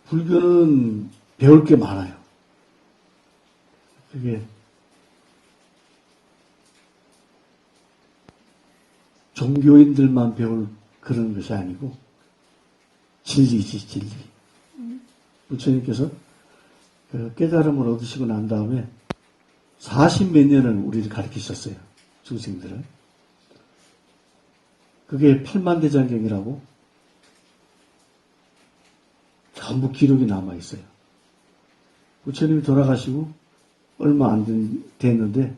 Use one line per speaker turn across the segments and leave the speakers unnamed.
불교는 배울 게 많아요. 그게 종교인들만 배울 그런 것이 아니고 진리지, 진리. 부처님께서 그 깨달음을 얻으시고 난 다음에 40몇 년을 우리를 가르치셨어요. 중생들을. 그게 팔만대장경이라고 전부 기록이 남아있어요. 부처님이 돌아가시고 얼마 안 됐는데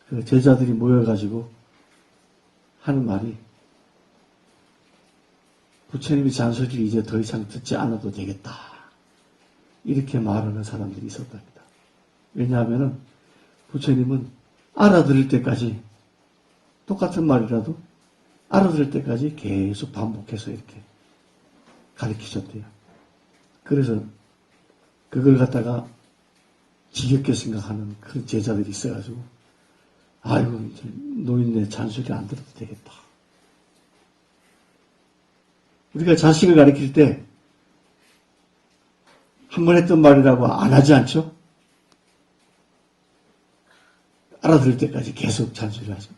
그 제자들이 모여가지고 하는 말이 부처님의 잔소리를 이제 더 이상 듣지 않아도 되겠다. 이렇게 말하는 사람들이 있었답니다. 왜냐하면 부처님은 알아들을 때까지 똑같은 말이라도 알아들을 때까지 계속 반복해서 이렇게 가르치셨대요. 그래서 그걸 갖다가 지겹게 생각하는 그런 제자들이 있어가지고 아이고 이제 노인네 잔소리 안 들어도 되겠다. 우리가 자식을 가르칠 때 한 번 했던 말이라고 안 하지 않죠? 알아들을 때까지 계속 잔소리를 하죠.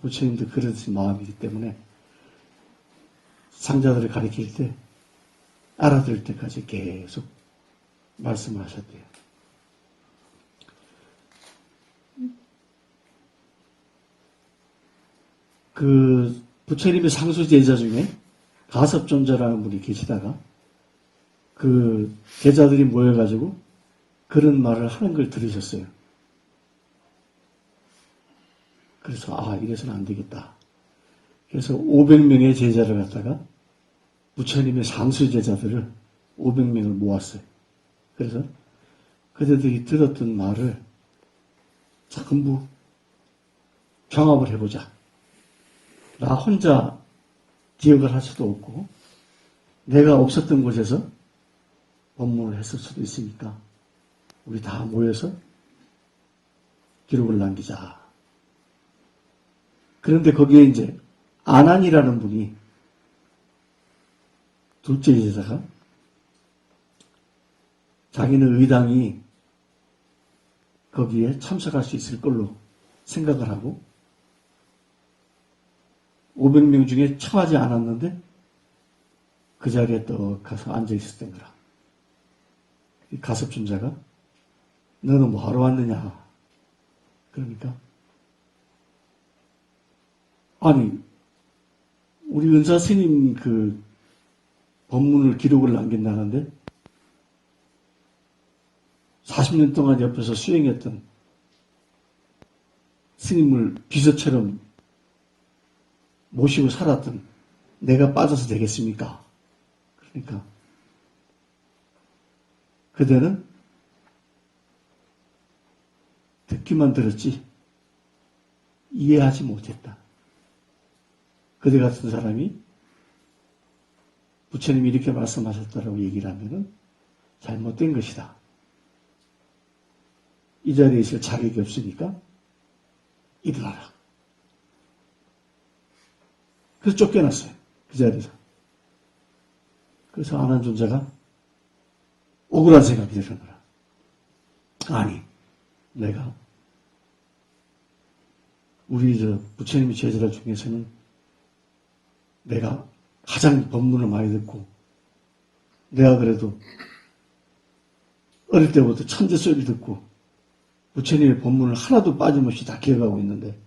부처님도 그런 마음이기 때문에 상자들을 가르칠 때 알아들을 때까지 계속 말씀을 하셨대요. 그 부처님의 상수 제자 중에 가섭존자라는 분이 계시다가 그 제자들이 모여가지고 그런 말을 하는 걸 들으셨어요. 그래서 이래서는 안 되겠다. 그래서 500명의 제자를 갖다가 부처님의 상수 제자들을 500명을 모았어요. 그래서 그들이 들었던 말을 전부 경합을 해보자. 나 혼자 기억을 할 수도 없고 내가 없었던 곳에서 법문을 했을 수도 있으니까 우리 다 모여서 기록을 남기자. 그런데 거기에 이제 아난이라는 분이 둘째 제자가 자기는 의당이 거기에 참석할 수 있을 걸로 생각을 하고 500명 중에 청하지 않았는데 그 자리에 또 가서 앉아 있었던 거라. 이 가섭존자가 너는 뭐하러 왔느냐. 그러니까 아니 우리 은사 스님 그 법문을 기록을 남긴다는데 40년 동안 옆에서 수행했던 스님을 비서처럼 모시고 살았던 내가 빠져서 되겠습니까? 그러니까 그대는 듣기만 들었지 이해하지 못했다. 그대 같은 사람이 부처님이 이렇게 말씀하셨다라고 얘기를 하면은 잘못된 것이다. 이 자리에 있을 자격이 없으니까 일어나라. 그래서 쫓겨났어요. 그 자리에서. 그래서 아난존자가 억울한 생각이 드는 거라. 아니, 내가 우리 부처님의 제자들 중에서는 내가 가장 법문을 많이 듣고 내가 그래도 어릴 때부터 천재 소리 듣고 부처님의 법문을 하나도 빠짐없이 다 기억하고 있는데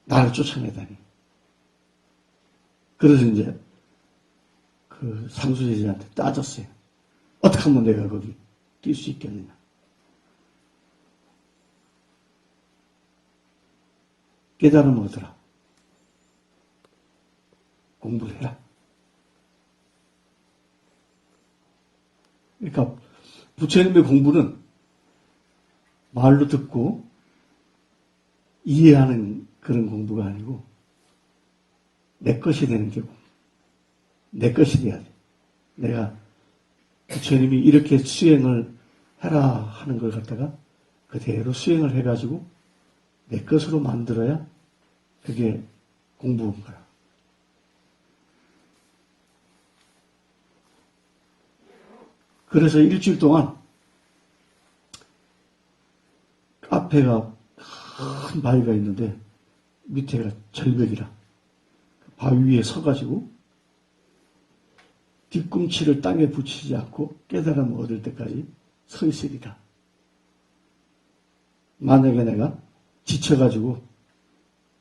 나를 쫓아내다니. 그래서 이제 그 상수제자한테 따졌어요. 어떻게 하면 내가 거기 뛸 수 있겠느냐. 깨달음을 얻으라. 공부를 해라. 그러니까 부처님의 공부는 말로 듣고 이해하는 그런 공부가 아니고 내 것이 되는 게 내 것이 돼야 돼. 내가 부처님이 이렇게 수행을 해라 하는 걸 갖다가 그대로 수행을 해가지고 내 것으로 만들어야 그게 공부인 거야. 그래서 일주일 동안 앞에가 큰 바위가 있는데 밑에가 절벽이라 바위 위에 서가지고 뒤꿈치를 땅에 붙이지 않고 깨달음을 얻을 때까지 서 있으리라. 만약에 내가 지쳐가지고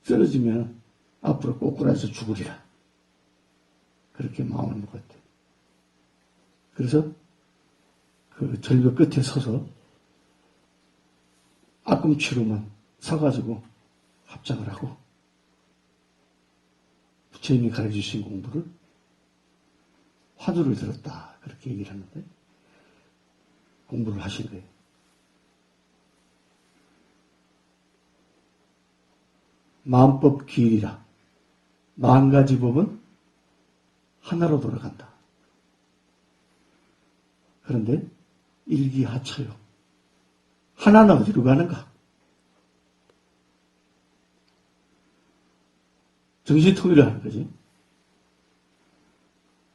쓰러지면 앞으로 꼬꾸라져서 죽으리라. 그렇게 마음을 먹었대. 그래서 그 절벽 끝에 서서 앞꿈치로만 서가지고 합장을 하고 부처님이 가르쳐주신 공부를 화두를 들었다. 그렇게 얘기를 하는데 공부를 하신 거예요. 마음법 기일이라. 40가지 법은 하나로 돌아간다. 그런데 일기하처요. 하나는 어디로 가는가? 정신통일을 하는 거지.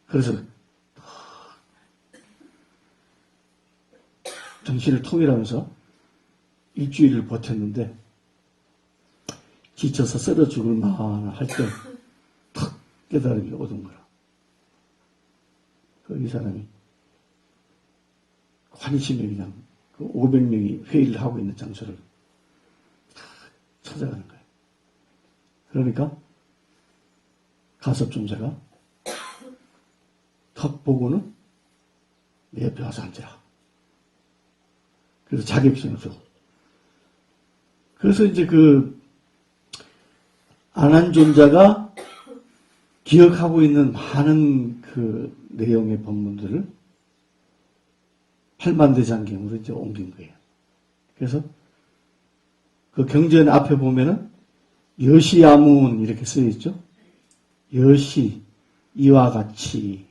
그래서 정신을 통일하면서 일주일을 버텼는데 지쳐서 쓰러 죽을 만할 때 탁 깨달음이 오던 거라. 이 사람이 환희심에 그냥 그 500명이 회의를 하고 있는 장소를 찾아가는 거예요. 그러니까 가섭존자가 턱 보고는 내 옆에 와서 앉으라. 그래서 자격증을 줘. 그래서 이제 그 안한존자가 기억하고 있는 많은 그 내용의 법문들을 팔만대장경으로 이제 옮긴 거예요. 그래서 그 경전 앞에 보면은 여시야문 이렇게 쓰여 있죠. 여시 이와 같이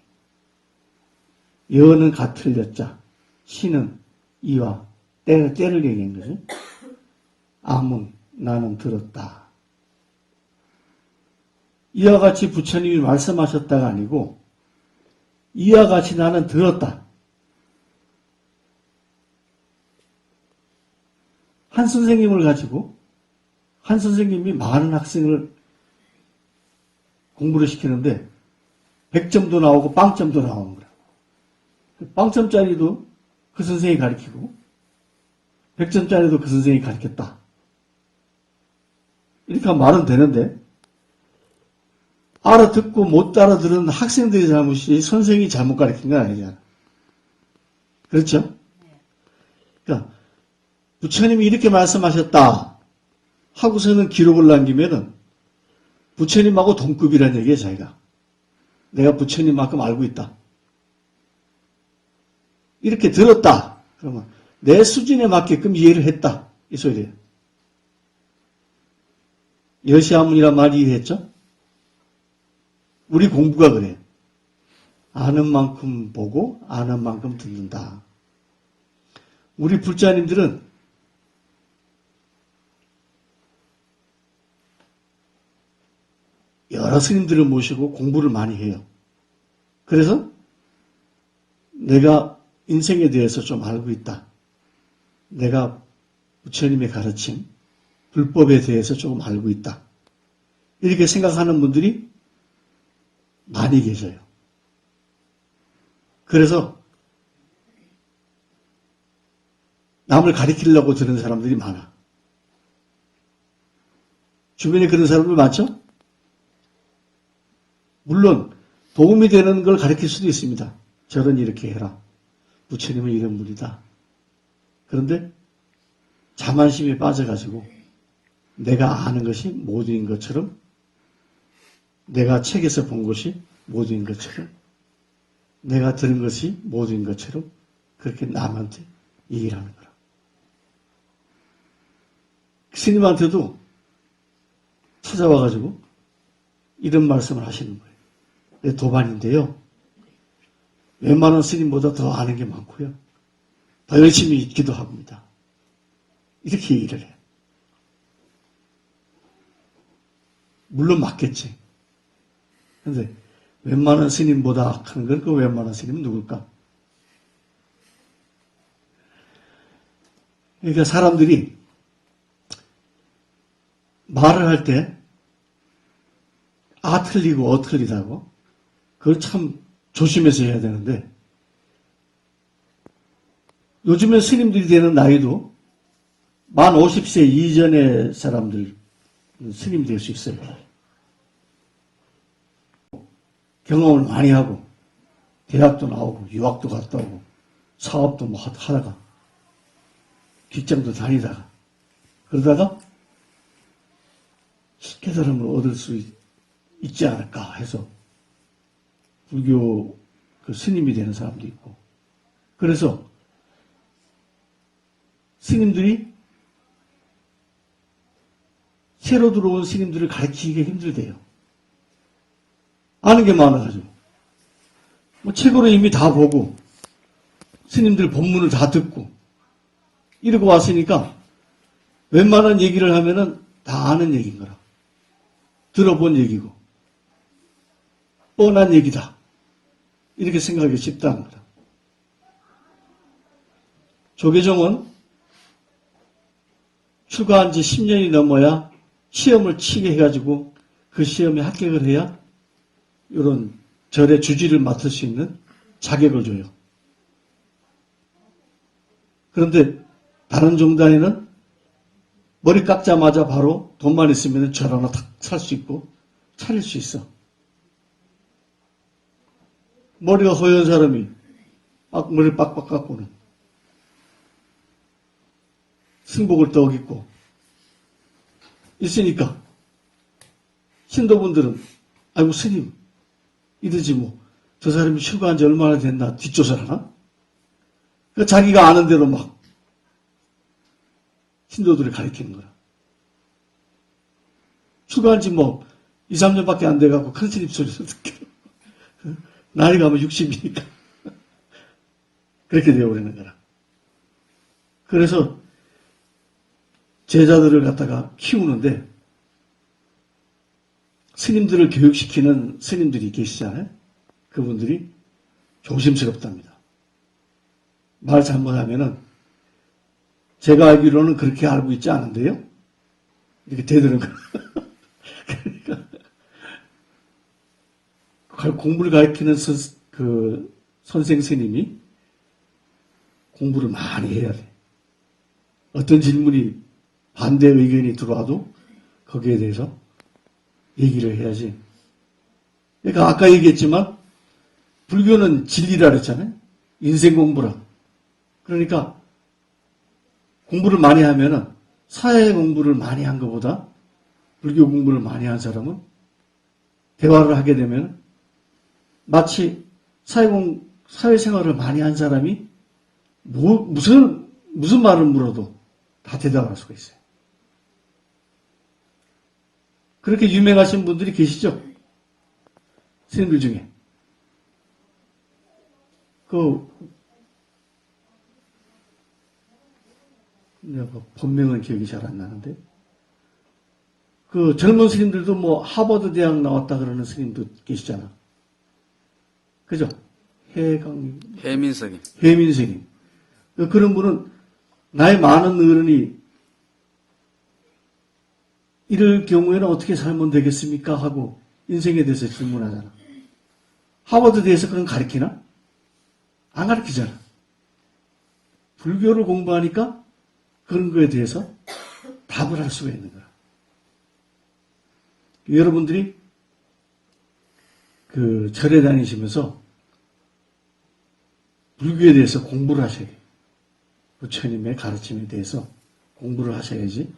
여는 같을 여자 시는 이와 때를 얘기한 거죠. 아문 나는 들었다. 이와 같이 부처님이 말씀하셨다가 아니고 이와 같이 나는 들었다. 한 선생님을 가지고 한 선생님이 많은 학생을 공부를 시키는데 100점도 나오고 빵점도 나오는 거야. 빵점짜리도 그 선생님이 가르치고 100점짜리도 그 선생님이 가르쳤다. 이렇게 하면 말은 되는데 알아듣고 못 알아들은 학생들의 잘못이 선생님이 잘못 가르친 건 아니잖아. 그렇죠? 그러니까 부처님이 이렇게 말씀하셨다 하고서는 기록을 남기면은 부처님하고 동급이라는 얘기예요, 자기가. 내가 부처님만큼 알고 있다. 이렇게 들었다. 그러면 내 수준에 맞게끔 이해를 했다. 이 소리예요. 여시아문이란 말이 이해했죠? 우리 공부가 그래요. 아는 만큼 보고 아는 만큼 듣는다. 우리 불자님들은 여러 스님들을 모시고 공부를 많이 해요. 그래서 내가 인생에 대해서 좀 알고 있다. 내가 부처님의 가르침, 불법에 대해서 조금 알고 있다. 이렇게 생각하는 분들이 많이 계셔요. 그래서 남을 가리키려고 드는 사람들이 많아. 주변에 그런 사람들 많죠? 물론 도움이 되는 걸 가르칠 수도 있습니다. 저런 이렇게 해라. 부처님은 이런 분이다. 그런데 자만심에 빠져가지고 내가 아는 것이 모두인 것처럼 내가 책에서 본 것이 모두인 것처럼 내가 들은 것이 모두인 것처럼 그렇게 남한테 얘기를 하는 거라. 스님한테도 찾아와가지고 이런 말씀을 하시는 거예요. 내 도반인데요. 웬만한 스님보다 더 아는 게 많고요. 더 열심히 있기도 합니다. 이렇게 얘기를 해요. 물론 맞겠지. 그런데 웬만한 스님보다 악한 건 그 웬만한 스님은 누굴까? 그러니까 사람들이 말을 할 때 틀리고 틀리다고 그걸 참 조심해서 해야 되는데 요즘에 스님들이 되는 나이도 만 50세 이전의 사람들 스님이 될 수 있어요. 경험을 많이 하고 대학도 나오고 유학도 갔다 오고 사업도 뭐 하다가 직장도 다니다가 그러다가 깨달음을 얻을 수 있지 않을까 해서 불교 그 스님이 되는 사람도 있고 그래서 스님들이 새로 들어온 스님들을 가르치기가 힘들대요. 아는 게 많아가지고 뭐 책으로 이미 다 보고 스님들 법문을 다 듣고 이러고 왔으니까 웬만한 얘기를 하면은 다 아는 얘기인 거라. 들어본 얘기고 뻔한 얘기다. 이렇게 생각하기 쉽다는 거다. 조계종은 출가한 지 10년이 넘어야 시험을 치게 해가지고 그 시험에 합격을 해야 이런 절의 주지를 맡을 수 있는 자격을 줘요. 그런데 다른 종단에는 머리 깎자마자 바로 돈만 있으면 절 하나 탁 살 수 있고 차릴 수 있어. 머리가 허연 사람이 머리를 빡빡 깎고는 승복을 떡 입고 있으니까 신도분들은 아이고 스님 이러지 뭐 저 사람이 출가한 지 얼마나 됐나 뒷조사를 하나? 그러니까 자기가 아는 대로 막 신도들을 가르치는 거라. 출가한 지 뭐 2, 3년밖에 안 돼갖고 큰 스님 소리를 듣게 나이가 뭐 60이니까 그렇게 되어버리는 거라. 그래서 제자들을 갖다가 키우는데 스님들을 교육시키는 스님들이 계시잖아요. 그분들이 조심스럽답니다. 말 잘못하면은 제가 알기로는 그렇게 알고 있지 않은데요. 이렇게 대드는 거. 그러니까 공부를 가르치는 선생 스님이 공부를 많이 해야 돼. 어떤 질문이 반대 의견이 들어와도 거기에 대해서 얘기를 해야지. 그러니까 아까 얘기했지만 불교는 진리라 그랬잖아요. 인생 공부라. 그러니까 공부를 많이 하면은 사회 공부를 많이 한 것보다 불교 공부를 많이 한 사람은 대화를 하게 되면 마치 사회생활을 많이 한 사람이 무슨 말을 물어도 다 대답할 수가 있어요. 그렇게 유명하신 분들이 계시죠? 스님들 중에. 본명은 기억이 잘 안 나는데. 젊은 스님들도 뭐 하버드 대학 나왔다 그러는 스님도 계시잖아. 그죠?
해민석이.
해민스님. 그런 분은 나이 많은 어른이 이럴 경우에는 어떻게 살면 되겠습니까? 하고 인생에 대해서 질문하잖아. 하버드 대해서 그런 가르치나? 안 가르치잖아. 불교를 공부하니까 그런 거에 대해서 답을 할 수가 있는 거야. 여러분들이 절에 다니시면서 불교에 대해서 공부를 하셔야 돼요. 부처님의 가르침에 대해서 공부를 하셔야지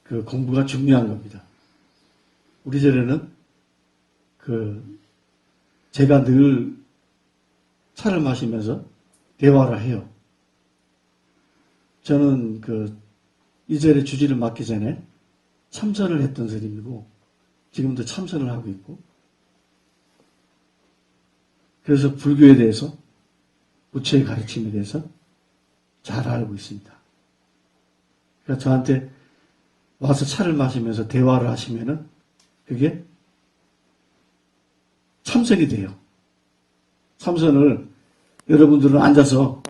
그 공부가 중요한 겁니다. 우리 절에는 제가 늘 차를 마시면서 대화를 해요. 저는 이 절에 주지를 맡기 전에 참선을 했던 스님이고 지금도 참선을 하고 있고 그래서 불교에 대해서 부처의 가르침에 대해서 잘 알고 있습니다. 그러니까 저한테 와서 차를 마시면서 대화를 하시면은 그게 참선이 돼요. 참선을 여러분들은 앉아서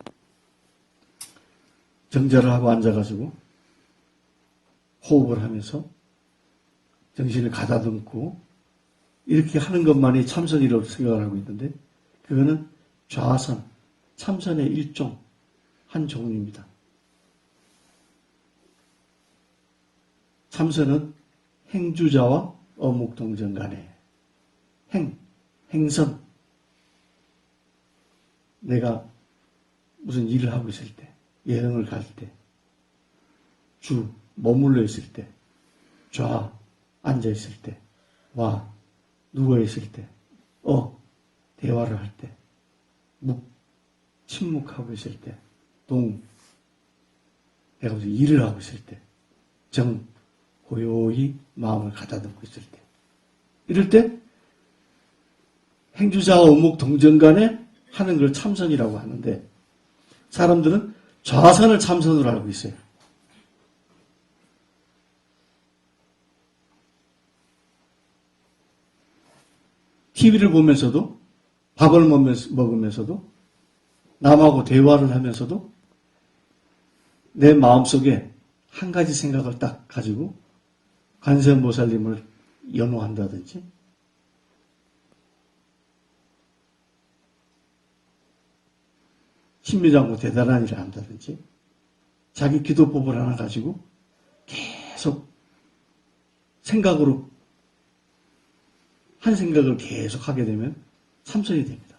정절을 하고 앉아가지고 호흡을 하면서 정신을 가다듬고 이렇게 하는 것만이 참선이라고 생각을 하고 있는데 그거는 좌선, 참선의 일종, 한 종류입니다. 참선은 행주자와 어묵동정 간에 행선, 내가 무슨 일을 하고 있을 때, 여행을 갈 때, 머물러 있을 때, 앉아 있을 때, 누워 있을 때, 대화를 할 때, 침묵하고 있을 때, 내가 무슨 일을 하고 있을 때, 고요히 마음을 가다듬고 있을 때, 이럴 때 행주자와 어묵동정 간에 하는 걸 참선이라고 하는데 사람들은 좌선을 참선으로 알고 있어요. TV를 보면서도 밥을 먹으면서도 남하고 대화를 하면서도 내 마음속에 한 가지 생각을 딱 가지고 관세음보살님을 연호한다든지 신묘장구 대단한 일을 한다든지 자기 기도법을 하나 가지고 계속 한 생각을 계속 하게 되면 참선이 됩니다.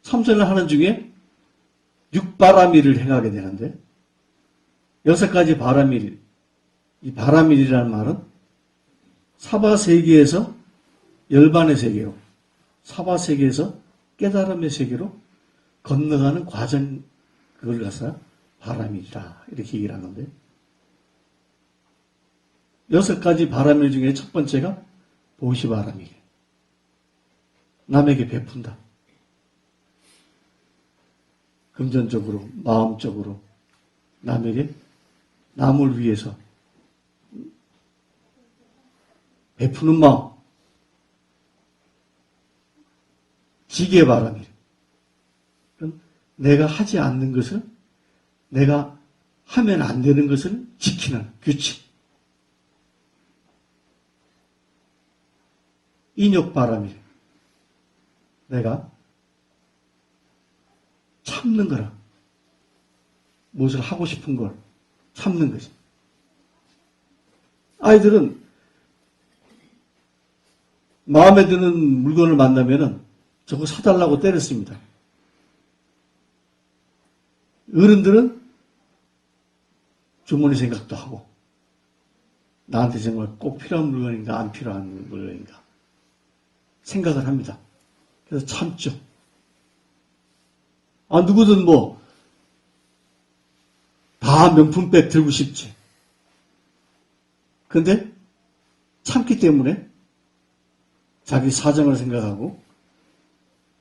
참선을 하는 중에 6바라밀을 행하게 되는데 6가지 바라밀, 이 바라밀이라는 말은 사바세계에서 열반의 세계로 사바세계에서 깨달음의 세계로 건너가는 과정, 그걸 갖서 바라밀이라 이렇게 얘기를 하는데 6가지 바라밀 중에 첫 번째가 보시바라밀, 남에게 베푼다. 금전적으로, 마음적으로 남을 위해서 베푸는 마음, 지게바라밀. 내가 하지 않는 것을, 내가 하면 안 되는 것을 지키는 규칙. 인욕바라밀. 내가 참는 거라. 무엇을 하고 싶은 걸 참는 거지. 아이들은 마음에 드는 물건을 만나면은 저거 사달라고 때렸습니다. 어른들은 주머니 생각도 하고 나한테 정말 꼭 필요한 물건인가 안 필요한 물건인가 생각을 합니다. 그래서 참죠. 누구든 다 명품백 들고 싶지. 근데 참기 때문에 자기 사정을 생각하고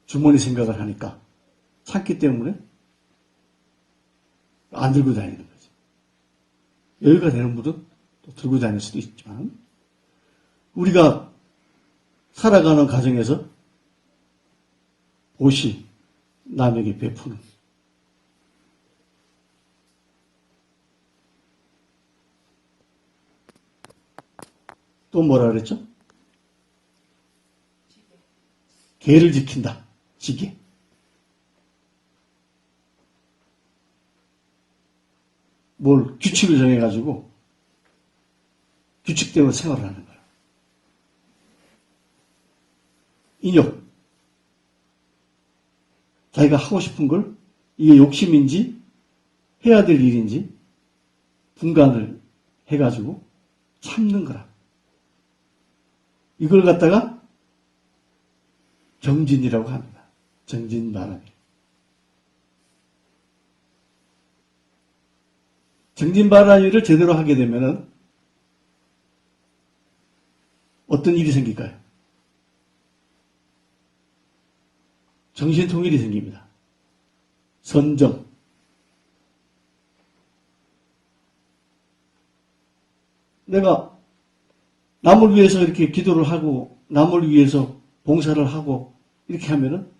주머니 생각을 하니까 참기 때문에 안 들고 다니는 거지. 여유가 되는 분은 또 들고 다닐 수도 있지만 우리가 살아가는 과정에서 보시, 남에게 베푸는 또 뭐라 그랬죠? 계를 지킨다. 지게. 뭘 규칙을 정해가지고 규칙대로 생활을 하는 거야. 인욕. 자기가 하고 싶은 걸 이게 욕심인지 해야 될 일인지 분간을 해가지고 참는 거라. 이걸 갖다가 정진이라고 합니다. 정진바라밀. 정진바라밀을 제대로 하게 되면은 어떤 일이 생길까요? 정신통일이 생깁니다. 선정. 내가 남을 위해서 이렇게 기도를 하고 남을 위해서 봉사를 하고 이렇게 하면은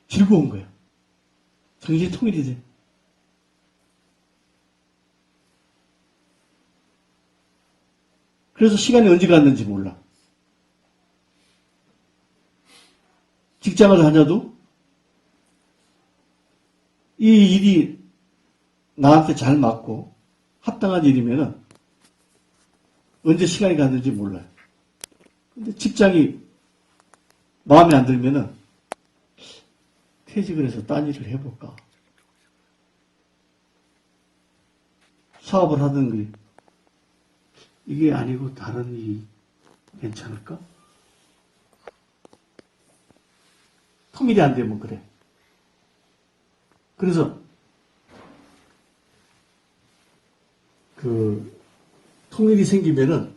즐거운 거예요. 정신이 통일이 돼. 그래서 시간이 언제 갔는지 몰라. 직장을 다녀도 이 일이 나한테 잘 맞고 합당한 일이면은 언제 시간이 갔는지 몰라요. 근데 직장이 마음에 안 들면은 퇴직을 해서 딴 일을 해볼까. 사업을 하던 게 이게 아니고 다른 일이 괜찮을까? 통일이 안 되면 그래. 그래서 통일이 생기면은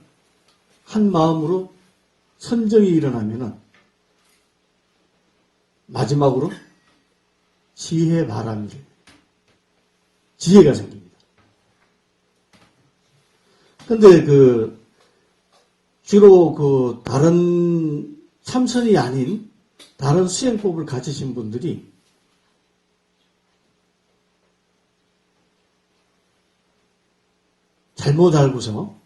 한 마음으로 선정이 일어나면은 마지막으로 지혜 바람이 지혜가 생깁니다. 근데 주로 다른 참선이 아닌 다른 수행법을 가지신 분들이 잘못 알고서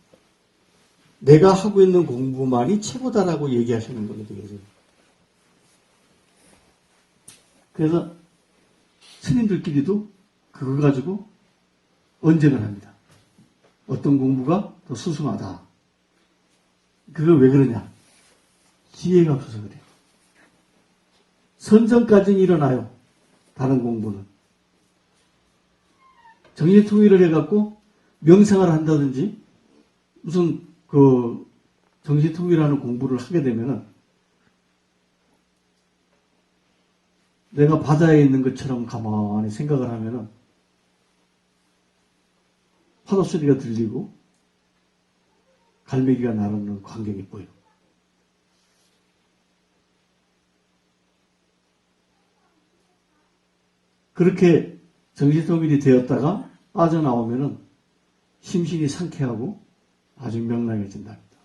내가 하고 있는 공부만이 최고다라고 얘기하시는 분들이 계세요. 그래서 스님들끼리도 그걸 가지고 언쟁을 합니다. 어떤 공부가 더 수승하다. 그걸 왜 그러냐? 지혜가 없어서 그래요. 선정까지는 일어나요. 다른 공부는. 정신통일을 해갖고 명상을 한다든지 무슨 정신통일하는 공부를 하게 되면은 내가 바다에 있는 것처럼 가만히 생각을 하면은 파도 소리가 들리고 갈매기가 날아오는 광경이 보여. 그렇게 정신통일이 되었다가 빠져나오면은 심신이 상쾌하고 아주 명랑해진답니다.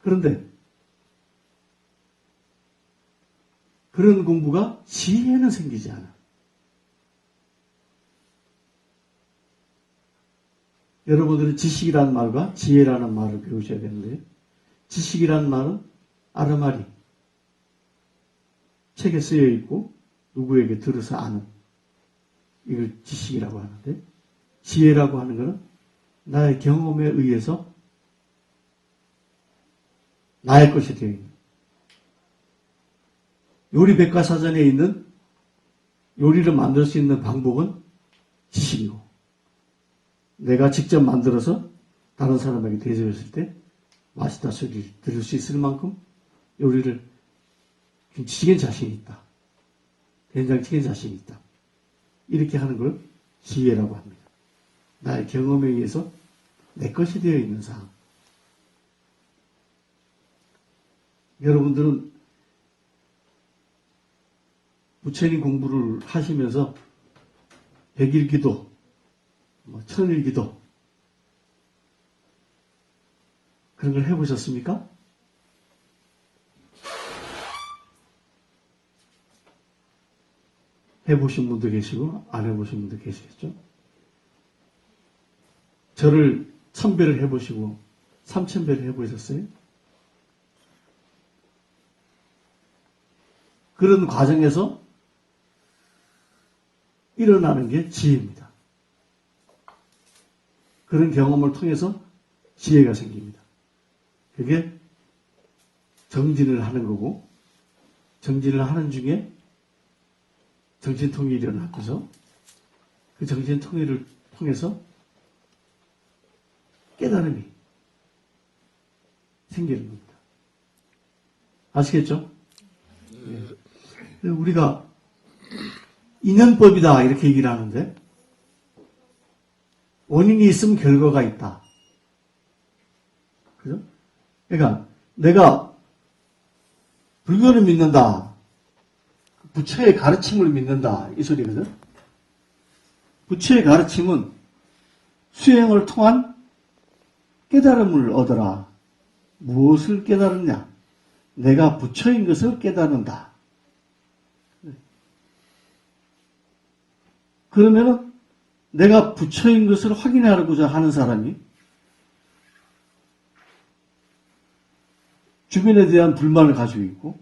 그런데 그런 공부가 지혜는 생기지 않아. 여러분들은 지식이라는 말과 지혜라는 말을 배우셔야 되는데, 지식이라는 말은 아르마리, 책에 쓰여 있고 누구에게 들어서 아는, 이걸 지식이라고 하는데, 지혜라고 하는 것은 나의 경험에 의해서 나의 것이 되어 있는, 요리 백과사전에 있는 요리를 만들 수 있는 방법은 지식이고, 내가 직접 만들어서 다른 사람에게 대접했을 때 맛있다 소리를 들을 수 있을 만큼 요리를 김치찌개는 자신이 있다. 된장찌개는 자신이 있다. 이렇게 하는 걸 지혜라고 합니다. 나의 경험에 의해서 내 것이 되어 있는 사항. 여러분들은 부처님 공부를 하시면서 백일기도, 천일기도 그런 걸 해보셨습니까? 해보신 분도 계시고 안 해보신 분도 계시겠죠? 저를 1000배를 해보시고 3000배를 해보셨어요? 그런 과정에서 일어나는 게 지혜입니다. 그런 경험을 통해서 지혜가 생깁니다. 그게 정진을 하는 거고, 정진을 하는 중에 정신통일이 일어나고서 그 정신통일을 통해서 깨달음이 생기는 겁니다. 아시겠죠? 네. 우리가 인연법이다 이렇게 얘기를 하는데, 원인이 있으면 결과가 있다. 그죠? 그러니까 내가 불교를 믿는다, 부처의 가르침을 믿는다 이 소리거든. 부처의 가르침은 수행을 통한 깨달음을 얻어라. 무엇을 깨달았냐? 내가 부처인 것을 깨달은다. 그러면은 내가 부처인 것을 확인하고자 하는 사람이 주변에 대한 불만을 가지고 있고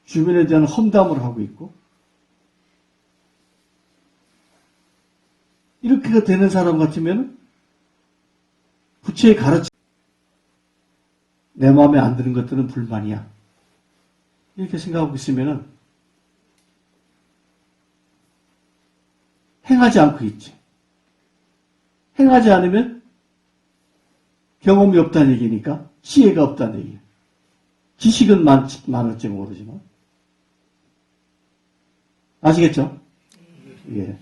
주변에 대한 험담을 하고 있고 이렇게 되는 사람 같으면 부처의 가르침 내 마음에 안 드는 것들은 불만이야. 이렇게 생각하고 있으면 행하지 않고 있지. 행하지 않으면 경험이 없다는 얘기니까 지혜가 없다는 얘기야. 지식은 많을지 모르지만. 아시겠죠? 예.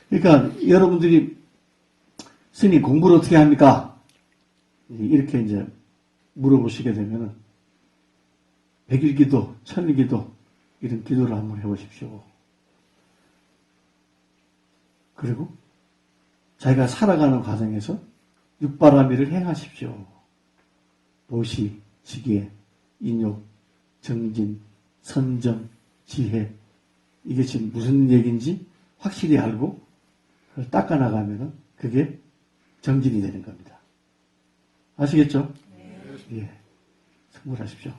그러니까 여러분들이 스님 공부를 어떻게 합니까? 이렇게 이제 물어보시게 되면은 백일기도, 천일기도 이런 기도를 한번 해보십시오. 그리고 자기가 살아가는 과정에서 육바라밀을 행하십시오. 도시, 지계, 인욕, 정진, 선정, 지혜 이게 지금 무슨 얘기인지 확실히 알고 그걸 닦아나가면 그게 정진이 되는 겁니다. 아시겠죠? 네. 예. 성불하십시오.